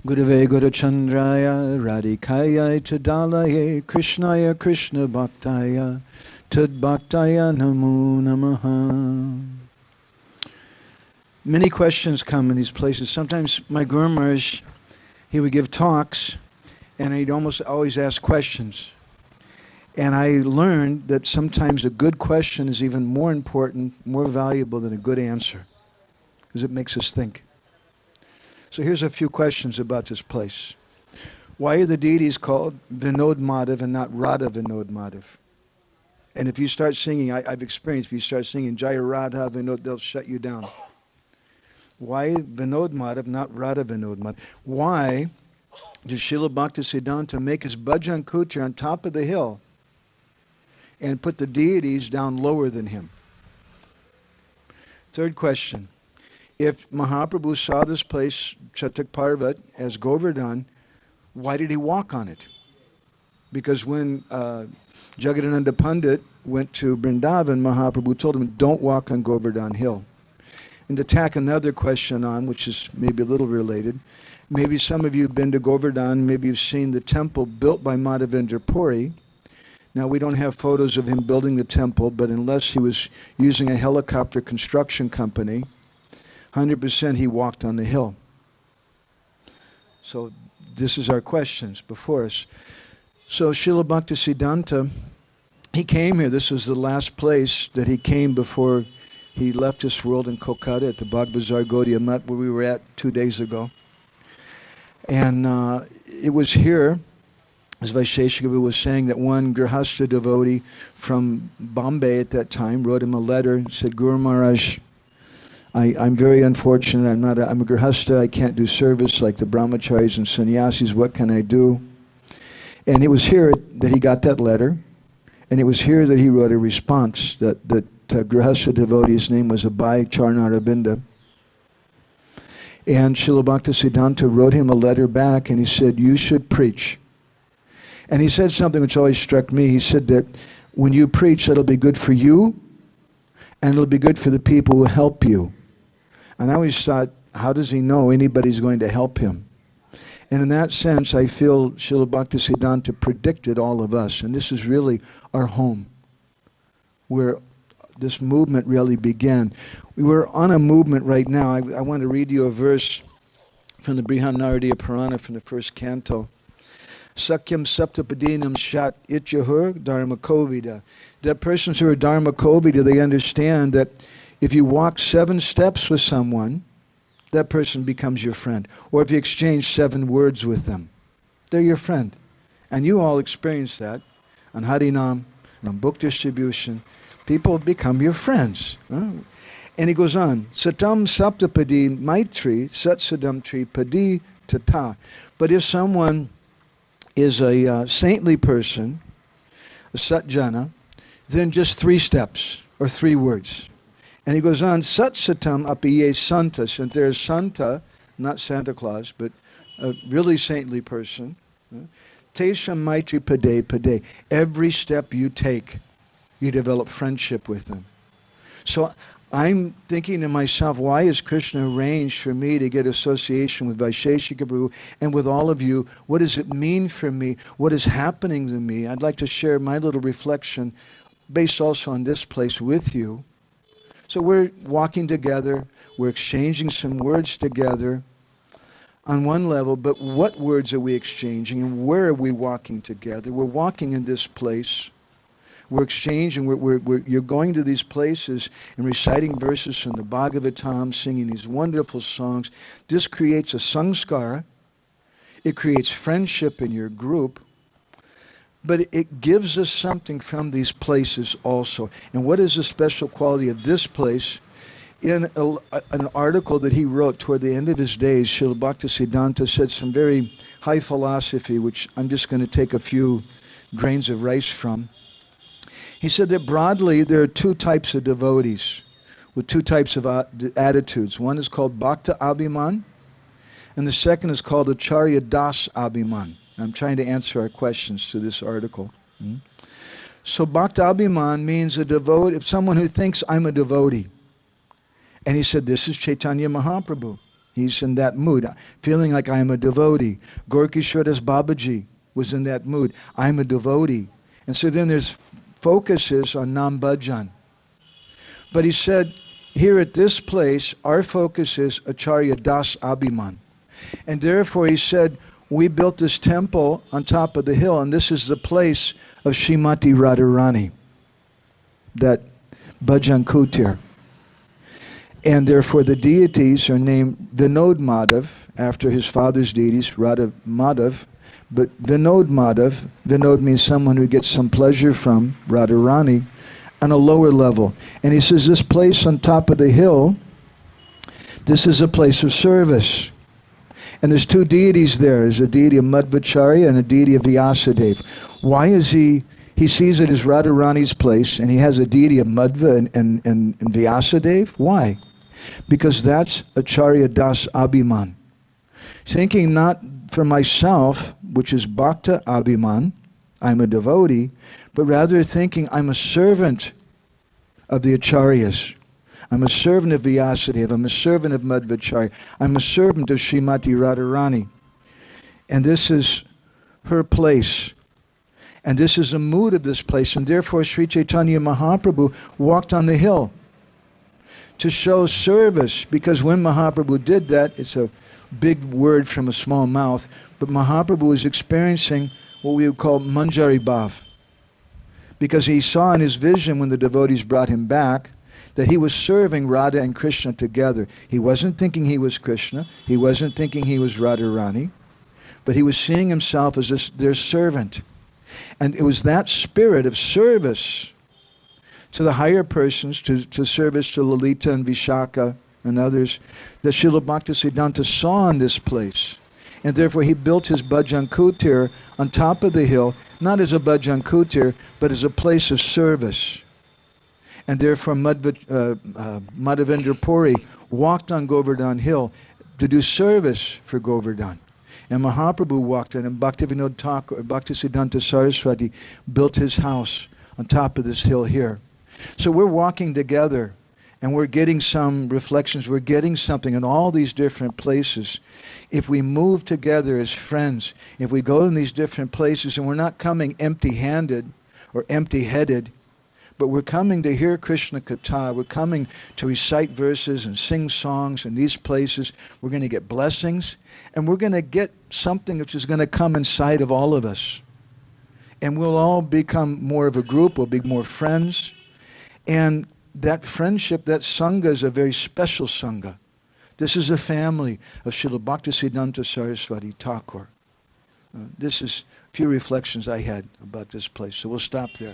Gurave Gurachandraya Radhikaya Tadalaye Krishnaya Krishna Bhaktaya Tad Bhaktaya Namo Namaha. Many questions come in these places. Sometimes my Guru Maharaj, he would give talks and he'd almost always ask questions. And I learned that sometimes a good question is even more important, more valuable than a good answer, because it makes us think. So here's a few questions about this place. Why are the deities called Vinod Madhav and not Radha Vinod Madhav? And if you start singing, I've experienced, if you start singing Jaya Radha Vinod, they'll shut you down. Why Vinod Madhav, not Radha Vinod Madhav? Why did Śrīla Bhaktisiddhānta make his bhajan kutir on top of the hill and put the deities down lower than him? Third question. If Mahaprabhu saw this place, Chatak Parvat, as Govardhan, why did he walk on it? Because when Jagadananda Pandit went to Vrindavan, Mahaprabhu told him, don't walk on Govardhan Hill. And to tack another question on, which is maybe a little related, maybe some of you have been to Govardhan, maybe you've seen the temple built by Madhavendra Puri. Now, we don't have photos of him building the temple, but unless he was using a helicopter construction company, 100% he walked on the hill. So this is our questions before us. So Śrīla Bhaktisiddhānta, he came here. This was the last place that he came before he left this world in Kolkata at the Bāg-bāzār Math, where we were at 2 days ago. And it was here, as Vaiśeṣika Prabhu was saying, that one gṛhastha devotee from Bombay at that time wrote him a letter and said, Guru Maharaj, I'm very unfortunate. I'm a gṛhastha. I can't do service like the brahmacārīs and sannyāsīs. What can I do? And it was here that he got that letter, and it was here that he wrote a response that gṛhastha devotee's name was Abhay Caraṇāravinda. And Śrīla Bhaktisiddhānta wrote him a letter back, and he said, you should preach. And he said something which always struck me. He said that when you preach, it'll be good for you, and it'll be good for the people who help you. And I always thought, how does he know anybody's going to help him? And in that sense, I feel Śrīla Bhaktisiddhānta predicted all of us. And this is really our home, where this movement really began. We were on a movement right now. I want to read you a verse from the Brihanaradiya Purana from the first canto. Sakyam saptapadinam shat ityahur dharmakovida. That persons who are dharmakovida, they understand that if you walk 7 steps with someone, that person becomes your friend. Or if you exchange 7 words with them, they're your friend. And you all experience that on Harinam, on book distribution. People become your friends. And he goes on, Satam saptapadi maitri satsadam tri padi tata. But if someone is a saintly person, a satjana, then just 3 steps or 3 words. And he goes on, Satsatam apiye santa, since there's Santa, not Santa Claus, but a really saintly person. Tesham maitri pade pade. Every step you take, you develop friendship with them. So I'm thinking to myself, why has Krishna arranged for me to get association with Vaiśeṣika Prabhu and with all of you? What does it mean for me? What is happening to me? I'd like to share my little reflection based also on this place with you. So we're walking together, we're exchanging some words together on one level, but what words are we exchanging and where are we walking together? We're walking in this place. We're exchanging, you're going to these places and reciting verses from the Bhagavatam, singing these wonderful songs. This creates a samskara. It creates friendship in your group. But it gives us something from these places also. And what is the special quality of this place? In an article that he wrote toward the end of his days, Śrīla Bhaktisiddhānta said some very high philosophy, which I'm just going to take a few grains of rice from. He said that broadly there are 2 types of devotees with 2 types of attitudes. One is called Bhakta Abhiman, and the second is called Ācārya Das Abhiman. I'm trying to answer our questions through this article. So Bhakta Abhiman means a devotee, if someone who thinks I'm a devotee. And he said, this is Chaitanya Mahaprabhu. He's in that mood, feeling like I am a devotee. Gorkishore Babaji was in that mood. I'm a devotee. And so then there's focuses on Nam Bhajan. But he said, here at this place, our focus is Acharya Das Abhiman. And therefore he said, we built this temple on top of the hill, and this is the place of Srimati Radharani, that Bhajan Kutir. And therefore the deities are named Vinod Madhav, after his father's deities, Radha Madhav. But Vinod Madhav, Vinod means someone who gets some pleasure from Radharani, on a lower level. And he says this place on top of the hill, this is a place of service. And there's two deities there. There's a deity of Madhvacharya and a deity of Vyasadeva. Why is he sees it as Radharani's place, and he has a deity of Madhva and Vyasadeva? Why? Because that's Acharya Das Abhiman. Thinking not for myself, which is Bhakta Abhiman, I'm a devotee, but rather thinking I'm a servant of the Acaryas. I'm a servant of Vyasadeva. I'm a servant of Madhvacharya. I'm a servant of Srimati Radharani. And this is her place. And this is the mood of this place. And therefore Sri Chaitanya Mahaprabhu walked on the hill to show service. Because when Mahaprabhu did that, it's a big word from a small mouth, but Mahaprabhu was experiencing what we would call Manjari Bhav. Because he saw in his vision when the devotees brought him back that he was serving Radha and Krishna together. He wasn't thinking he was Krishna. He wasn't thinking he was Radharani. But he was seeing himself as their servant. And it was that spirit of service to the higher persons, to service to Lalita and Vishaka and others, that Śrīla Bhaktisiddhānta saw in this place. And therefore he built his Bhajan Kutir on top of the hill, not as a Bhajan Kutir, but as a place of service. And therefore Madhavendra Puri walked on Govardhan Hill to do service for Govardhan. And Mahaprabhu walked on, and Bhaktivinoda Thakur, Bhaktisiddhānta Sarasvatī built his house on top of this hill here. So we're walking together, and we're getting some reflections. We're getting something in all these different places. If we move together as friends, if we go in these different places, and we're not coming empty-handed or empty-headed, but we're coming to hear Krishna Katha, we're coming to recite verses and sing songs in these places, we're going to get blessings, and we're going to get something which is going to come inside of all of us. And we'll all become more of a group, we'll be more friends. And that friendship, that sangha is a very special sangha. This is a family of Śrīla Bhaktisiddhānta Sarasvatī Ṭhākura. This is a few reflections I had about this place, so we'll stop there.